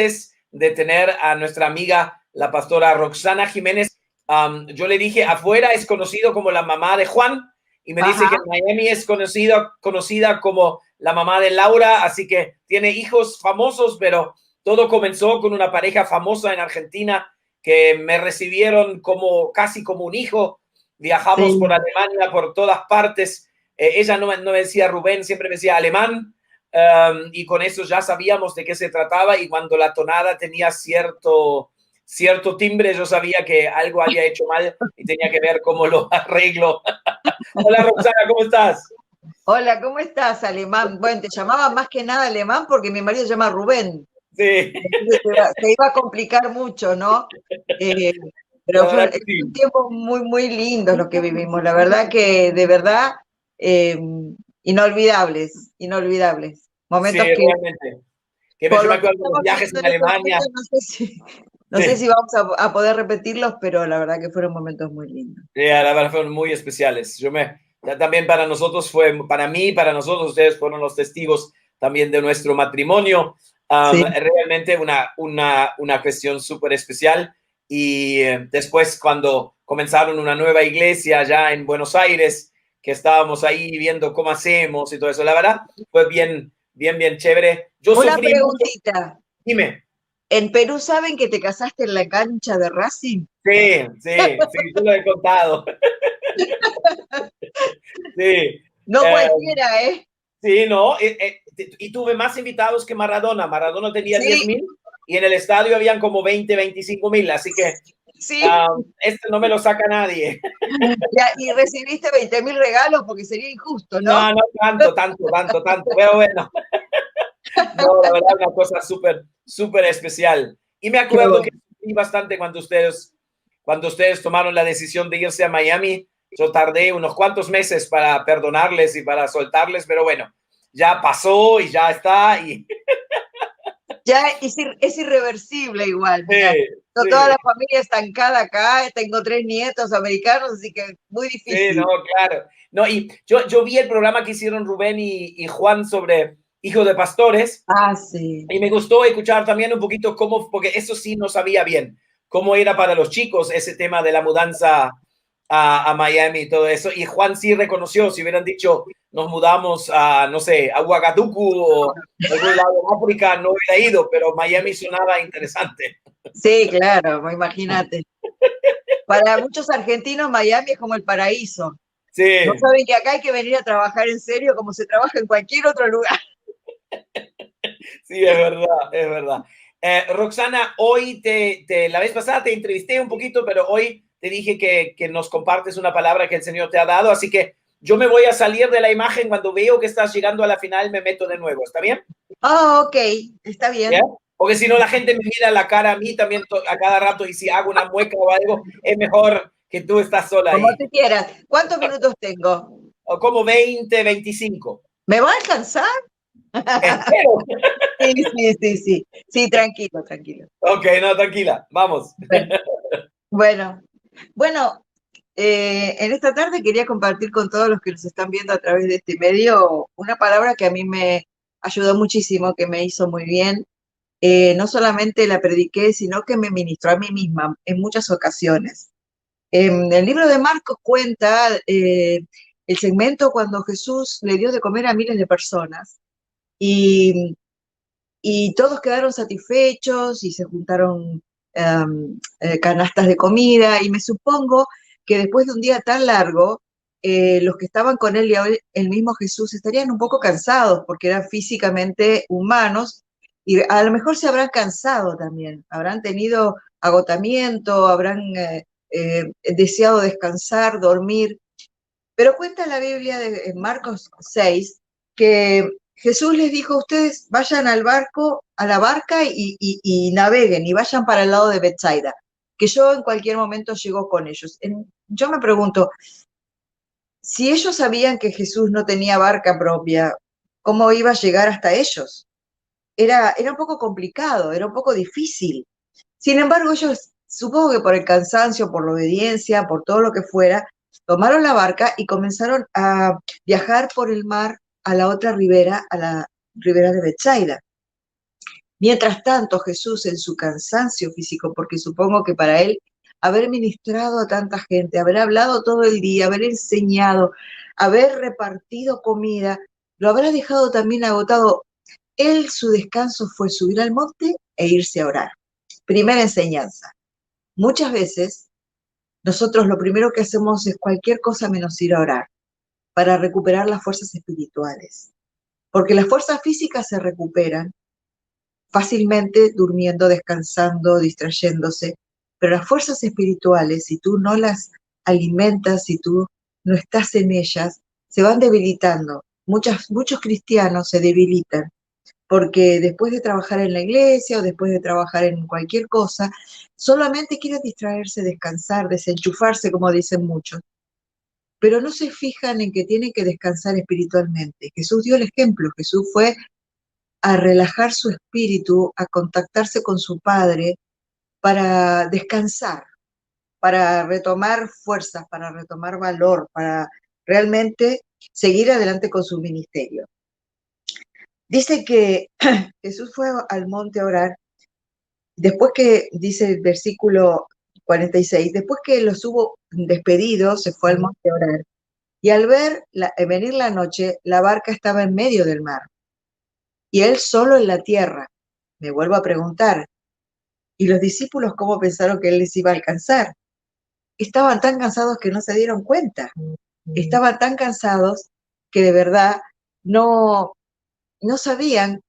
antes de tener a nuestra amiga, la pastora Roxana Jiménez, yo le dije, afuera es conocido como la mamá de Juan, y me dice que en Miami es conocida como la mamá de Laura, así que tiene hijos famosos, pero todo comenzó con una pareja famosa en Argentina que me recibieron casi como un hijo. Viajamos por Alemania, por todas partes. Ella no me decía Rubén, siempre me decía alemán, y con eso ya sabíamos de qué se trataba, y cuando la tonada tenía cierto timbre, yo sabía que algo había hecho mal y tenía que ver cómo lo arreglo. Hola, Roxana, ¿cómo estás? Hola, ¿cómo estás, Alemán? Bueno, te llamaba más que nada Alemán porque mi marido se llama Rubén. Sí. Entonces se iba a complicar mucho, ¿no? Eh, pero La verdad que un sí. tiempo muy, muy lindo lo que vivimos. La verdad que, de verdad, eh, inolvidables, inolvidables. Sí, Momentos que, realmente. por Yo me lo que acuerdo de los estamos viajes viviendo en en este Alemania. momento, no sé Sí. si vamos a poder repetirlos, pero la verdad que fueron momentos muy lindos. La verdad fueron muy especiales. También para nosotros para mí, para nosotros, ustedes fueron los testigos también de nuestro matrimonio. Sí. Realmente una cuestión súper especial. Y después cuando comenzaron una nueva iglesia allá en Buenos Aires, que estábamos ahí viendo cómo hacemos y todo eso, la verdad fue bien, bien, bien chévere. Yo Una sufrí mucho. preguntita. Dime. ¿En Perú saben que te casaste en la cancha de Racing? Sí, sí, sí, yo lo he contado. Sí. No Eh, cualquiera, ¿eh? Sí, no, y tuve más invitados que Maradona. Maradona tenía Sí, 10,000 y en el estadio habían como 20, 25,000, así que sí. este no me lo saca nadie. Y recibiste 20.000 regalos porque sería injusto, ¿no? No, no tanto, pero bueno, no, la verdad, una cosa súper, súper especial. Y me Qué acuerdo que bueno. sufrí bastante cuando ustedes tomaron la decisión de irse a Miami. Yo tardé unos cuantos meses para perdonarles y para soltarles, pero bueno, ya pasó y ya está. Y Ya es irreversible igual, mira. sí, Toda sí. la familia estancada acá, tengo 3 nietos americanos, así que muy Sí, no, difícil. claro. No, y yo vi el programa que hicieron Rubén y Juan sobre Hijos de Pastores, Ah, sí. y me gustó escuchar también un poquito porque eso sí no sabía bien, cómo era para los chicos ese tema de la mudanza a Miami y todo eso. Y Juan sí reconoció, si hubieran dicho, nos mudamos a, no sé, a Ouagadougou o algún lado de África, no hubiera ido, pero Miami sonaba interesante. Sí, claro, imagínate. Para muchos argentinos, Miami es como el paraíso. No Sí, saben que acá hay que venir a trabajar en serio como se trabaja en cualquier otro lugar. sí, es verdad, es verdad. Roxana, hoy la vez pasada te entrevisté un poquito, pero hoy te dije que nos compartes una palabra que el Señor te ha dado, así que yo me voy a salir de la imagen cuando veo que estás llegando a la final, me meto de nuevo, ¿está bien? Ah, ok, está ¿Ya? bien. Porque si no, la gente me mira la cara a mí también a cada rato, y si hago una mueca o algo, es mejor que tú estás sola Como ahí. tú quieras. ¿Cuántos minutos tengo? O como 20, 25. ¿Me va a alcanzar? Espero. Sí, sí, sí, sí. Sí, tranquilo, tranquilo. Ok, no, tranquila, vamos. Bueno, bueno, bueno, en esta tarde quería compartir con todos los que nos están viendo a través de este medio una palabra que a mí me ayudó muchísimo, que me hizo muy bien. No solamente la prediqué, sino que me ministró a mí misma en muchas ocasiones. En el libro de Marcos cuenta el segmento cuando Jesús le dio de comer a miles de personas y, y todos quedaron satisfechos y se juntaron canastas de comida y me supongo que después de un día tan largo, los que estaban con él y el mismo Jesús estarían un poco cansados porque eran físicamente humanos y a lo mejor se habrán cansado también, habrán tenido agotamiento, habrán deseado descansar, dormir. Pero cuenta la Biblia en Marcos 6 que Jesús les dijo, ustedes vayan al barco, a la barca y naveguen y vayan para el lado de Bethsaida, que yo en cualquier momento llego con ellos. Yo me pregunto, si ellos sabían que Jesús no tenía barca propia, ¿cómo iba a llegar hasta ellos? Era un poco complicado, era un poco difícil. Sin embargo, ellos, supongo que por el cansancio, por la obediencia, por todo lo que fuera, tomaron la barca y comenzaron a viajar por el mar a la otra ribera, a la ribera de Bethsaida. Mientras tanto, Jesús en su cansancio físico, porque supongo que para él haber ministrado a tanta gente, haber hablado todo el día, haber enseñado, haber repartido comida, lo habrá dejado también agotado. Él, su descanso fue subir al monte e irse a orar. Primera enseñanza. Muchas veces nosotros lo primero que hacemos es cualquier cosa menos ir a orar para recuperar las fuerzas espirituales. Porque las fuerzas físicas se recuperan fácilmente durmiendo, descansando, distrayéndose, pero las fuerzas espirituales, si tú no las alimentas, si tú no estás en ellas, se van debilitando. Muchos cristianos se debilitan porque después de trabajar en la iglesia o después de trabajar en cualquier cosa, solamente quieren distraerse, descansar, desenchufarse, como dicen muchos, pero no se fijan en que tienen que descansar espiritualmente. Jesús dio el ejemplo, Jesús fue a relajar su espíritu, a contactarse con su Padre para descansar, para retomar fuerzas, para retomar valor, para realmente seguir adelante con su ministerio. Dice que Jesús fue al monte a orar, después que, dice el versículo 46, después que los hubo despedido, se fue al monte a orar, y al ver venir la noche, la barca estaba en medio del mar, y él solo en la tierra. Me vuelvo a preguntar, ¿y los discípulos cómo pensaron que él les iba a alcanzar? Estaban tan cansados que no se dieron cuenta. Estaban tan cansados que de verdad no, no sabían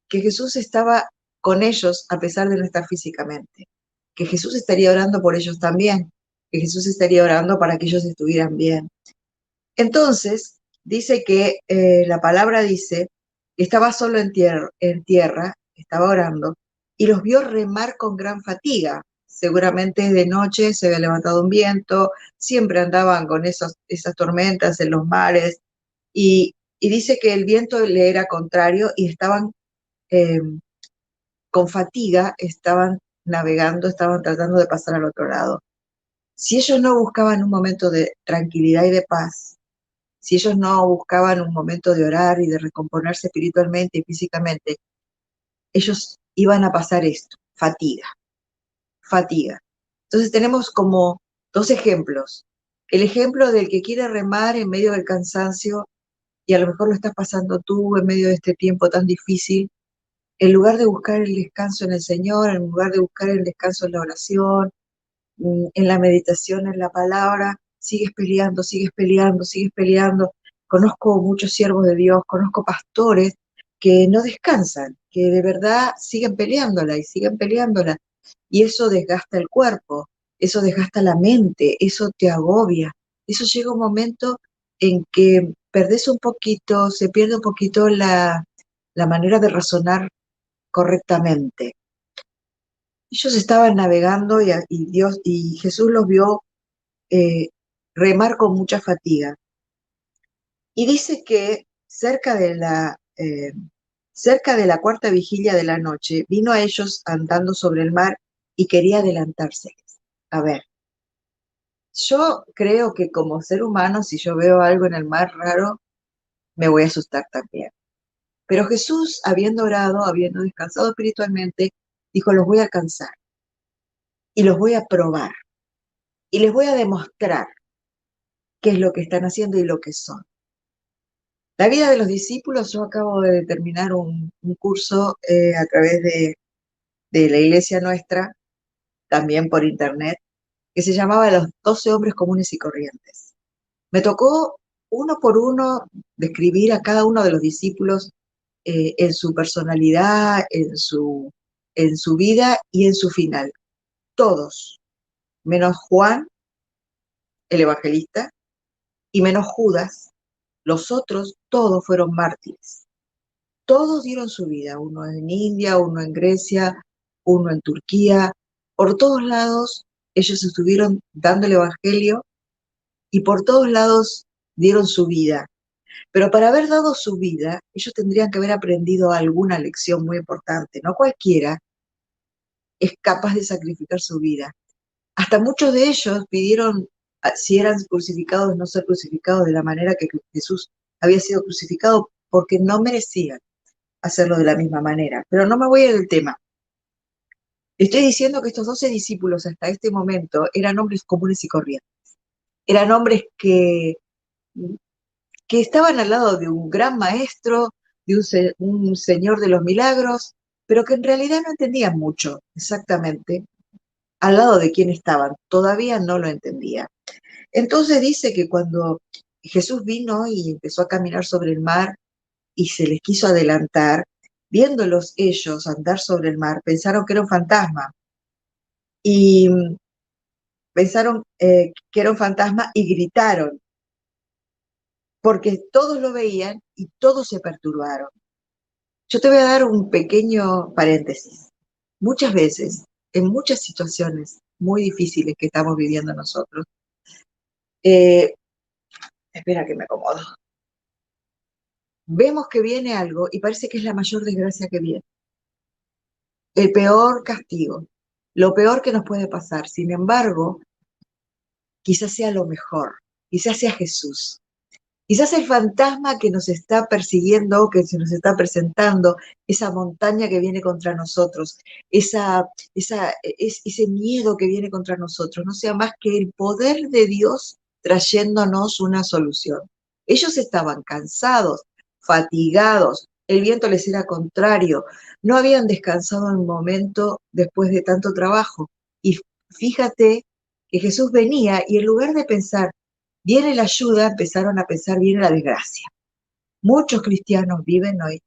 que Jesús estaba con ellos a pesar de no estar físicamente, que Jesús estaría orando por ellos también, que Jesús estaría orando para que ellos estuvieran bien. Entonces, dice que la palabra dice que estaba solo en tierra, estaba orando, y los vio remar con gran fatiga. Seguramente de noche se había levantado un viento, siempre andaban con esas tormentas en los mares, y dice que el viento le era contrario y estaban eh, con fatiga, estaban navegando, estaban tratando de pasar al otro lado. Si ellos no buscaban un momento de tranquilidad y de paz, si ellos no buscaban un momento de orar y de recomponerse espiritualmente y físicamente, ellos iban a pasar esto, fatiga, fatiga. Entonces tenemos como dos ejemplos. El ejemplo del que quiere remar en medio del cansancio, y a lo mejor lo estás pasando tú en medio de este tiempo tan difícil, en lugar de buscar el descanso en el Señor, en lugar de buscar el descanso en la oración, en la meditación, en la palabra, sigues peleando, sigues peleando, sigues peleando. Conozco muchos siervos de Dios, conozco pastores que no descansan, que de verdad siguen peleándola y siguen peleándola. Y eso desgasta el cuerpo, eso desgasta la mente, eso te agobia. Eso llega un momento en que perdés un poquito, se pierde un poquito la manera de razonar correctamente. Ellos estaban navegando y Jesús los vio eh, remar con mucha fatiga. Y dice que cerca de la cuarta vigilia de la noche, vino a ellos andando sobre el mar y quería adelantárseles. A ver, yo creo que como ser humano, si yo veo algo en el mar raro, me voy a asustar también. Pero Jesús, habiendo orado, habiendo descansado espiritualmente, dijo, los voy a alcanzar y los voy a probar y les voy a demostrar qué es lo que están haciendo y lo que son. La vida de los discípulos, yo acabo de terminar un curso a través de la iglesia nuestra, también por internet, que se llamaba Los 12 hombres comunes y corrientes. Me tocó uno por uno describir a cada uno de los discípulos en su personalidad, en su vida y en su final. Todos, menos Juan, el evangelista, y menos Judas, los otros todos fueron mártires. Todos dieron su vida, uno en India, uno en Grecia, uno en Turquía. Por todos lados ellos estuvieron dando el evangelio y por todos lados dieron su vida. Pero para haber dado su vida, ellos tendrían que haber aprendido alguna lección muy importante. No cualquiera es capaz de sacrificar su vida. Hasta muchos de ellos pidieron si eran crucificados, no ser crucificados de la manera que Jesús había sido crucificado, porque no merecían. hacerlo de la misma manera. Pero no me voy del tema. Estoy diciendo que estos 12 discípulos hasta este momento eran hombres comunes y corrientes. Eran hombres que estaban al lado de un gran maestro, de un señor de los milagros, pero que en realidad no entendían mucho exactamente al lado de quién estaban. Todavía no lo entendía. Entonces dice que cuando Jesús vino y empezó a caminar sobre el mar y se les quiso adelantar, viéndolos ellos andar sobre el mar, pensaron que era un fantasma y pensaron que era un fantasma y gritaron, porque todos lo veían y todos se perturbaron. Yo te voy a dar un pequeño paréntesis. Muchas veces, en muchas situaciones muy difíciles que estamos viviendo nosotros, eh, espera que me acomodo, vemos que viene algo y parece que es la mayor desgracia que viene, el peor castigo, lo peor que nos puede pasar. Sin embargo, quizás sea lo mejor, quizás sea Jesús. Quizás el fantasma que nos está persiguiendo, que se nos está presentando, esa montaña que viene contra nosotros, ese miedo que viene contra nosotros, no sea más que el poder de Dios trayéndonos una solución. Ellos estaban cansados, fatigados, el viento les era contrario, no habían descansado un momento después de tanto trabajo. Y fíjate que Jesús venía y en lugar de pensar, viene la ayuda, empezaron a pensar, viene la desgracia. Muchos cristianos viven hoy,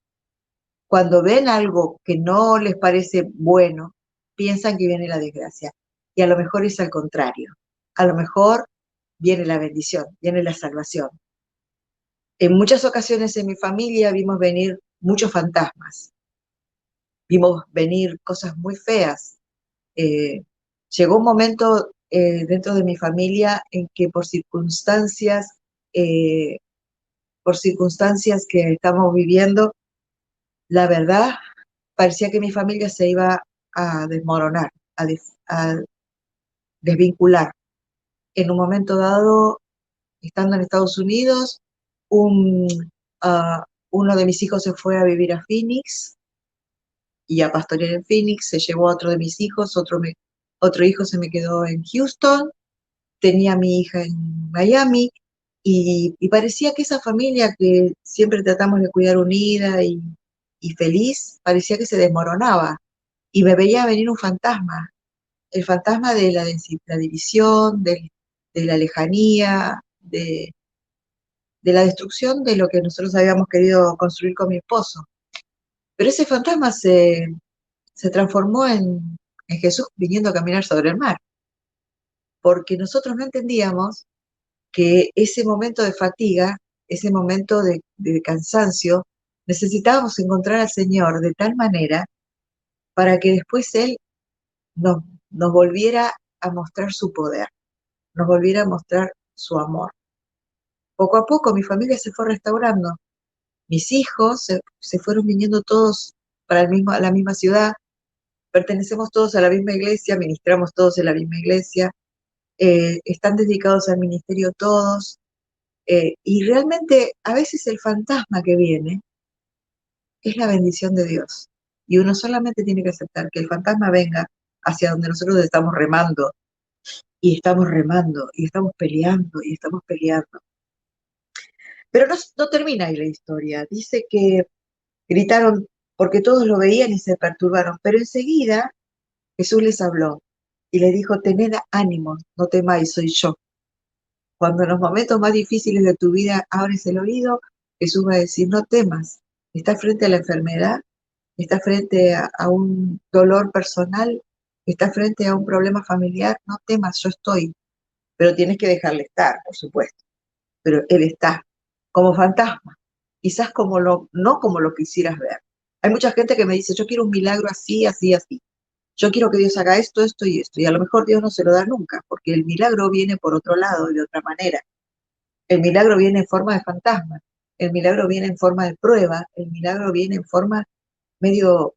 cuando ven algo que no les parece bueno, piensan que viene la desgracia. Y a lo mejor es al contrario. A lo mejor viene la bendición, viene la salvación. En muchas ocasiones en mi familia vimos venir muchos fantasmas, vimos venir cosas muy feas. Eh, Llegó un momento dentro de mi familia en que eh, por circunstancias que estamos viviendo, la verdad, parecía que mi familia se iba a desmoronar, a desvincular. En un momento dado, estando en Estados Unidos, un, uno de mis hijos se fue a vivir a Phoenix y a pastorear en Phoenix, se llevó a otro de mis hijos, otro hijo se me quedó en Houston, tenía a mi hija en Miami, y parecía que esa familia que siempre tratamos de cuidar unida y feliz, parecía que se desmoronaba. Y me veía venir un fantasma, el fantasma de la división, de la lejanía, de la destrucción de lo que nosotros habíamos querido construir con mi esposo. Pero ese fantasma se transformó en Jesús viniendo a caminar sobre el mar, porque nosotros no entendíamos que ese momento de fatiga, ese momento de cansancio, necesitábamos encontrar al Señor de tal manera para que después Él nos, nos volviera a mostrar su poder, nos volviera a mostrar su amor. Poco a poco mi familia se fue restaurando, mis hijos se fueron viniendo todos para la misma ciudad, pertenecemos todos a la misma iglesia, ministramos todos en la misma iglesia, están dedicados al ministerio todos. Y realmente a veces el fantasma que viene es la bendición de Dios. Y uno solamente tiene que aceptar que el fantasma venga hacia donde nosotros estamos remando, y estamos remando, y estamos peleando, y estamos peleando. Pero no termina ahí la historia. Dice que gritaron porque todos lo veían y se perturbaron. Pero enseguida Jesús les habló y les dijo, tened ánimo, no temáis, soy yo. Cuando en los momentos más difíciles de tu vida abres el oído, Jesús va a decir, no temas, estás frente a la enfermedad, estás frente a un dolor personal, estás frente a un problema familiar, no temas, yo estoy, pero tienes que dejarle estar, por supuesto, pero Él está, como fantasma, quizás no como lo quisieras ver. Hay mucha gente que me dice, yo quiero un milagro así, así, así. Yo quiero que Dios haga esto, esto y esto, y a lo mejor Dios no se lo da nunca, porque el milagro viene por otro lado, de otra manera. El milagro viene en forma de fantasma, el milagro viene en forma de prueba, el milagro viene en forma medio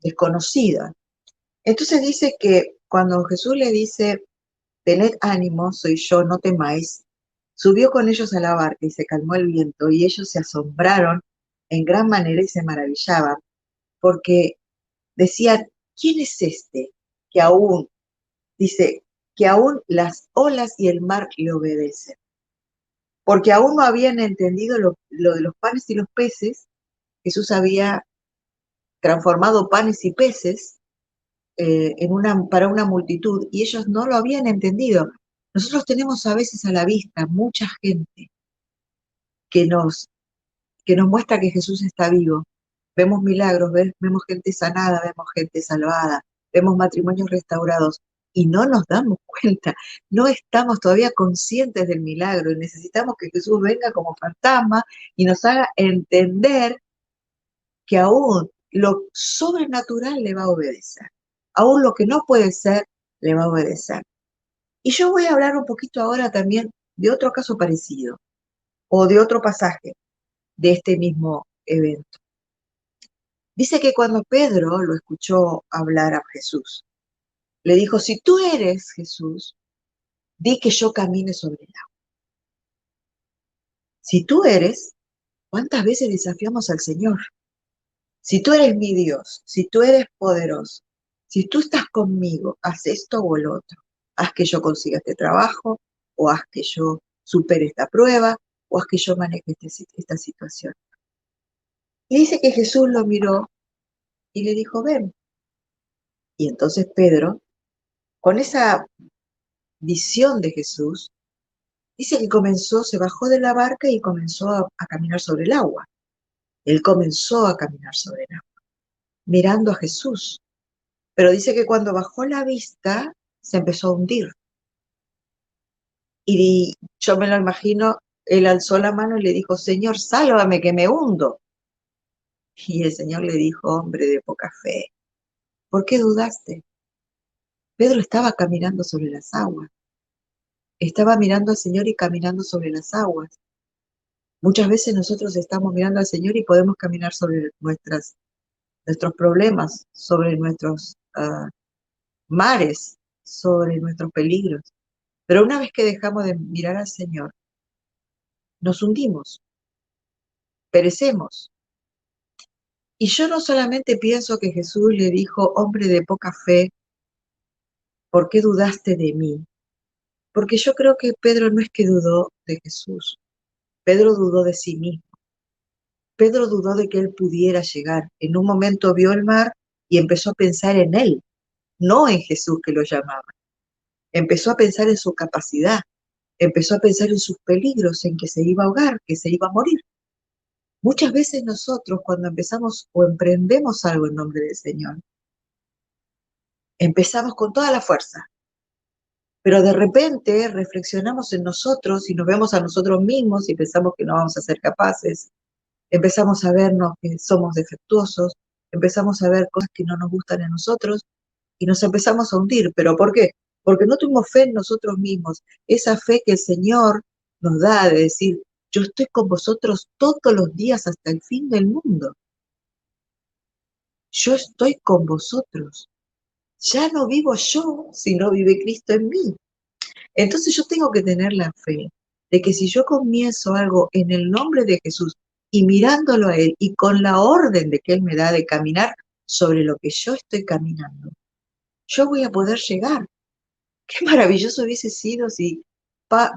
desconocida. Entonces dice que cuando Jesús le dice, tened ánimo, soy yo, no temáis, subió con ellos a la barca y se calmó el viento y ellos se asombraron en gran manera y se maravillaban, porque decían, ¿quién es este que aún, dice, que aún las olas y el mar le obedecen? Porque aún no habían entendido lo de los panes y los peces. Jesús había transformado panes y peces para una multitud y ellos no lo habían entendido. Nosotros tenemos a veces a la vista mucha gente que nos, que nos muestra que Jesús está vivo. Vemos milagros, vemos gente sanada, vemos gente salvada, vemos matrimonios restaurados y no nos damos cuenta, no estamos todavía conscientes del milagro y necesitamos que Jesús venga como fantasma y nos haga entender que aún lo sobrenatural le va a obedecer, aún lo que no puede ser le va a obedecer. Y yo voy a hablar un poquito ahora también de otro caso parecido o de otro pasaje de este mismo evento. Dice que cuando Pedro lo escuchó hablar a Jesús, le dijo, si tú eres Jesús, di que yo camine sobre el agua. Si tú eres, ¿cuántas veces desafiamos al Señor? Si tú eres mi Dios, si tú eres poderoso, si tú estás conmigo, haz esto o el otro. Haz que yo consiga este trabajo, o haz que yo supere esta prueba, o haz que yo maneje esta situación. Y dice que Jesús lo miró y le dijo, ven. Y entonces Pedro, con esa visión de Jesús, dice que se bajó de la barca y comenzó a caminar sobre el agua. Él comenzó a caminar sobre el agua, mirando a Jesús. Pero dice que cuando bajó la vista, se empezó a hundir. Y yo me lo imagino, él alzó la mano y le dijo, Señor, sálvame que me hundo. Y el Señor le dijo, hombre de poca fe, ¿por qué dudaste? Pedro estaba caminando sobre las aguas. Estaba mirando al Señor y caminando sobre las aguas. Muchas veces nosotros estamos mirando al Señor y podemos caminar sobre nuestros problemas, sobre nuestros mares, sobre nuestros peligros. Pero una vez que dejamos de mirar al Señor, nos hundimos, perecemos. Y yo no solamente pienso que Jesús le dijo, hombre de poca fe, ¿por qué dudaste de mí? Porque yo creo que Pedro no es que dudó de Jesús, Pedro dudó de sí mismo. Pedro dudó de que él pudiera llegar. En un momento vio el mar y empezó a pensar en él, no en Jesús que lo llamaba. Empezó a pensar en su capacidad, empezó a pensar en sus peligros, en que se iba a ahogar, que se iba a morir. Muchas veces nosotros cuando empezamos o emprendemos algo en nombre del Señor, empezamos con toda la fuerza, pero de repente reflexionamos en nosotros y nos vemos a nosotros mismos y pensamos que no vamos a ser capaces, empezamos a vernos que somos defectuosos, empezamos a ver cosas que no nos gustan en nosotros y nos empezamos a hundir. ¿Pero por qué? Porque no tuvimos fe en nosotros mismos, esa fe que el Señor nos da de decir, yo estoy con vosotros todos los días hasta el fin del mundo. Yo estoy con vosotros. Ya no vivo yo, sino vive Cristo en mí. Entonces yo tengo que tener la fe de que si yo comienzo algo en el nombre de Jesús y mirándolo a Él y con la orden de que Él me da de caminar sobre lo que yo estoy caminando, yo voy a poder llegar. Qué maravilloso hubiese sido si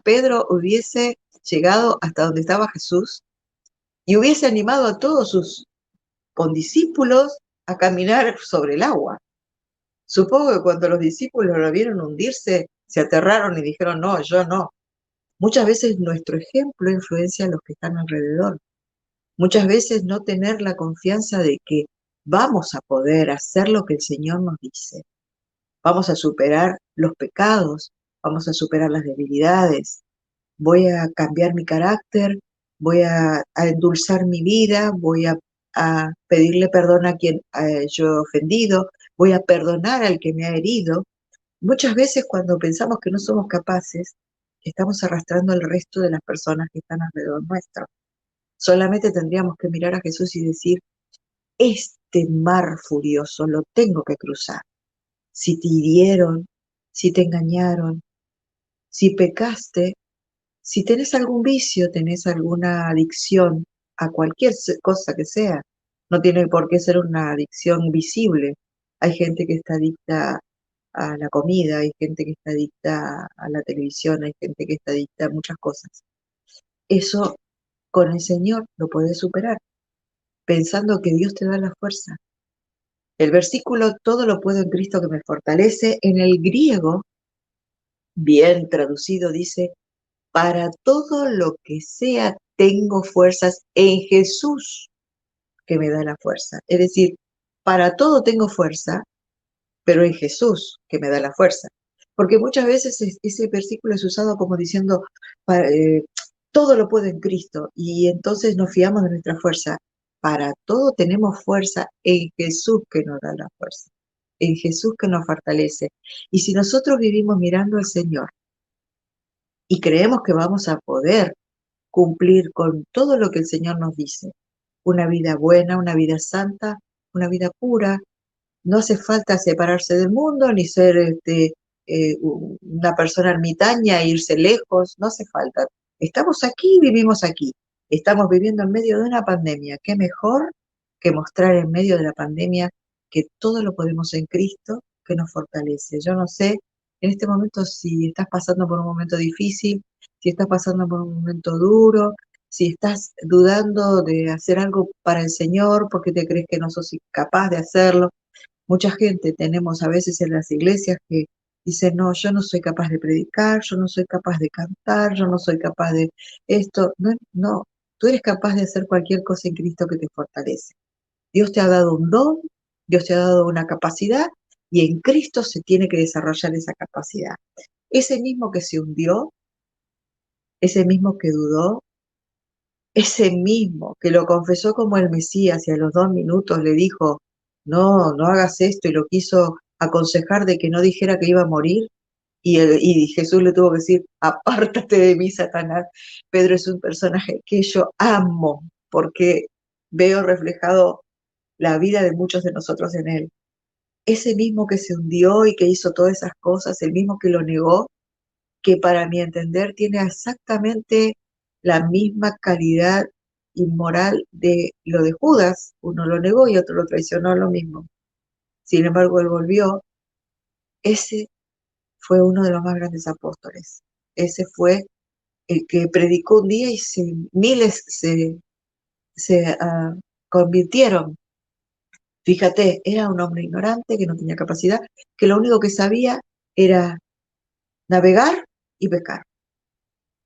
Pedro hubiese llegado hasta donde estaba Jesús y hubiese animado a todos sus condiscípulos a caminar sobre el agua. Supongo que cuando los discípulos lo vieron hundirse, se aterraron y dijeron, no, yo no. Muchas veces nuestro ejemplo influencia a los que están alrededor. Muchas veces no tener la confianza de que vamos a poder hacer lo que el Señor nos dice. Vamos a superar los pecados, vamos a superar las debilidades, voy a cambiar mi carácter, voy a endulzar mi vida, a pedirle perdón a quien yo he ofendido, voy a perdonar al que me ha herido. Muchas veces cuando pensamos que no somos capaces, estamos arrastrando al resto de las personas que están alrededor nuestro. Solamente tendríamos que mirar a Jesús y decir, este mar furioso lo tengo que cruzar. Si te hirieron, si te engañaron, si pecaste, si tenés algún vicio, tenés alguna adicción, a cualquier cosa que sea. No tiene por qué ser una adicción visible. Hay gente que está adicta a la comida, hay gente que está adicta a la televisión, hay gente que está adicta a muchas cosas. Eso con el Señor lo puedes superar, pensando que Dios te da la fuerza. El versículo, todo lo puedo en Cristo que me fortalece, en el griego, bien traducido, dice, para todo lo que sea, tengo fuerzas en Jesús que me da la fuerza. Es decir, para todo tengo fuerza, pero en Jesús que me da la fuerza. Porque muchas veces ese versículo es usado como diciendo, para, todo lo puedo en Cristo, y entonces nos fiamos de nuestra fuerza. Para todo tenemos fuerza en Jesús que nos da la fuerza, en Jesús que nos fortalece. Y si nosotros vivimos mirando al Señor y creemos que vamos a poder cumplir con todo lo que el Señor nos dice, una vida buena, una vida santa, una vida pura, no hace falta separarse del mundo ni ser una persona ermitaña e irse lejos, no hace falta. Estamos aquí, vivimos aquí. Estamos viviendo en medio de una pandemia. ¿Qué mejor que mostrar en medio de la pandemia que todo lo podemos en Cristo que nos fortalece? Yo no sé en este momento si estás pasando por un momento difícil, si estás pasando por un momento duro, si estás dudando de hacer algo para el Señor porque te crees que no sos capaz de hacerlo. Mucha gente tenemos a veces en las iglesias que dicen, no, yo no soy capaz de predicar, yo no soy capaz de cantar, yo no soy capaz de esto. No, no, tú eres capaz de hacer cualquier cosa en Cristo que te fortalece. Dios te ha dado un don, Dios te ha dado una capacidad y en Cristo se tiene que desarrollar esa capacidad. Ese mismo que se hundió, ese mismo que dudó, ese mismo que lo confesó como el Mesías y a los 2 minutos le dijo, no, no hagas esto, y lo quiso aconsejar de que no dijera que iba a morir, y Jesús le tuvo que decir, apártate de mí, Satanás. Pedro es un personaje que yo amo porque veo reflejado la vida de muchos de nosotros en él. Ese mismo que se hundió y que hizo todas esas cosas, el mismo que lo negó, que para mi entender tiene exactamente la misma calidad inmoral de lo de Judas. Uno lo negó y otro lo traicionó, lo mismo. Sin embargo, él volvió. Ese fue uno de los más grandes apóstoles. Ese fue el que predicó un día y miles se convirtieron. Fíjate, era un hombre ignorante que no tenía capacidad, que lo único que sabía era navegar y pecar.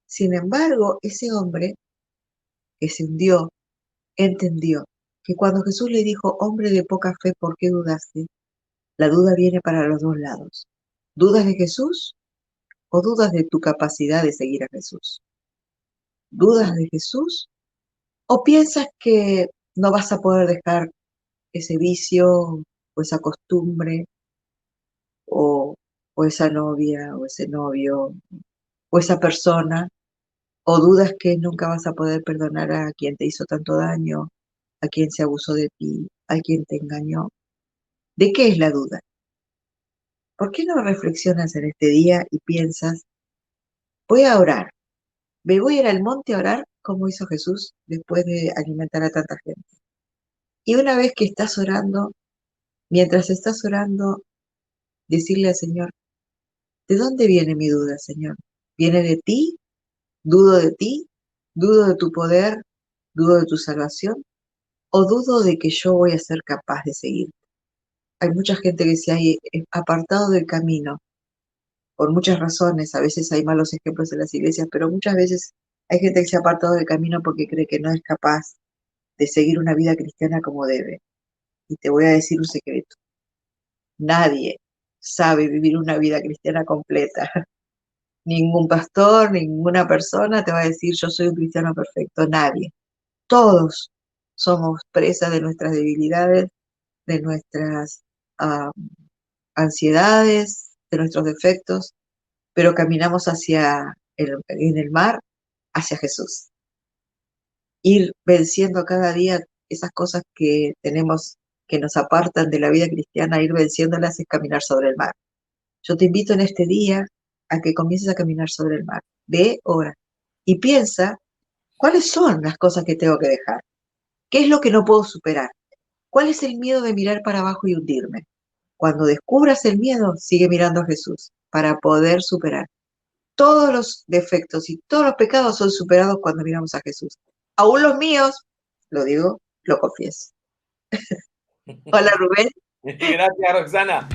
Sin embargo, ese hombre que se hundió entendió que cuando Jesús le dijo, hombre de poca fe, ¿por qué dudaste? La duda viene para los dos lados. ¿Dudas de Jesús o dudas de tu capacidad de seguir a Jesús? ¿Dudas de Jesús o piensas que no vas a poder dejar ese vicio o esa costumbre o, o esa novia o ese novio o esa persona? ¿O dudas que nunca vas a poder perdonar a quien te hizo tanto daño, a quien se abusó de ti, a quien te engañó? ¿De qué es la duda? ¿Por qué no reflexionas en este día y piensas, voy a orar, me voy a ir al monte a orar como hizo Jesús después de alimentar a tanta gente? Y una vez que estás orando, mientras estás orando, decirle al Señor, ¿de dónde viene mi duda, Señor? ¿Viene de ti? ¿Dudo de ti? ¿Dudo de tu poder? ¿Dudo de tu salvación? ¿O dudo de que yo voy a ser capaz de seguir? Hay mucha gente que se ha apartado del camino por muchas razones. A veces hay malos ejemplos en las iglesias, pero muchas veces hay gente que se ha apartado del camino porque cree que no es capaz de seguir una vida cristiana como debe. Y te voy a decir un secreto. Nadie sabe vivir una vida cristiana completa. Ningún pastor, ninguna persona te va a decir yo soy un cristiano perfecto. Nadie. Todos somos presas de nuestras debilidades, de nuestras ah, ansiedades, de nuestros defectos, pero caminamos en el mar, hacia Jesús. Ir venciendo cada día esas cosas que tenemos que nos apartan de la vida cristiana, ir venciéndolas es caminar sobre el mar. Yo te invito en este día a que comiences a caminar sobre el mar. Ve, ora y piensa ¿Cuáles son las cosas que tengo que dejar? ¿Qué es lo que no puedo superar? ¿Cuál es el miedo de mirar para abajo y hundirme? Cuando descubras el miedo, sigue mirando a Jesús para poder superar. Todos los defectos y todos los pecados son superados cuando miramos a Jesús. Aún los míos, lo digo, lo confieso. Hola Rubén. Gracias, Roxana.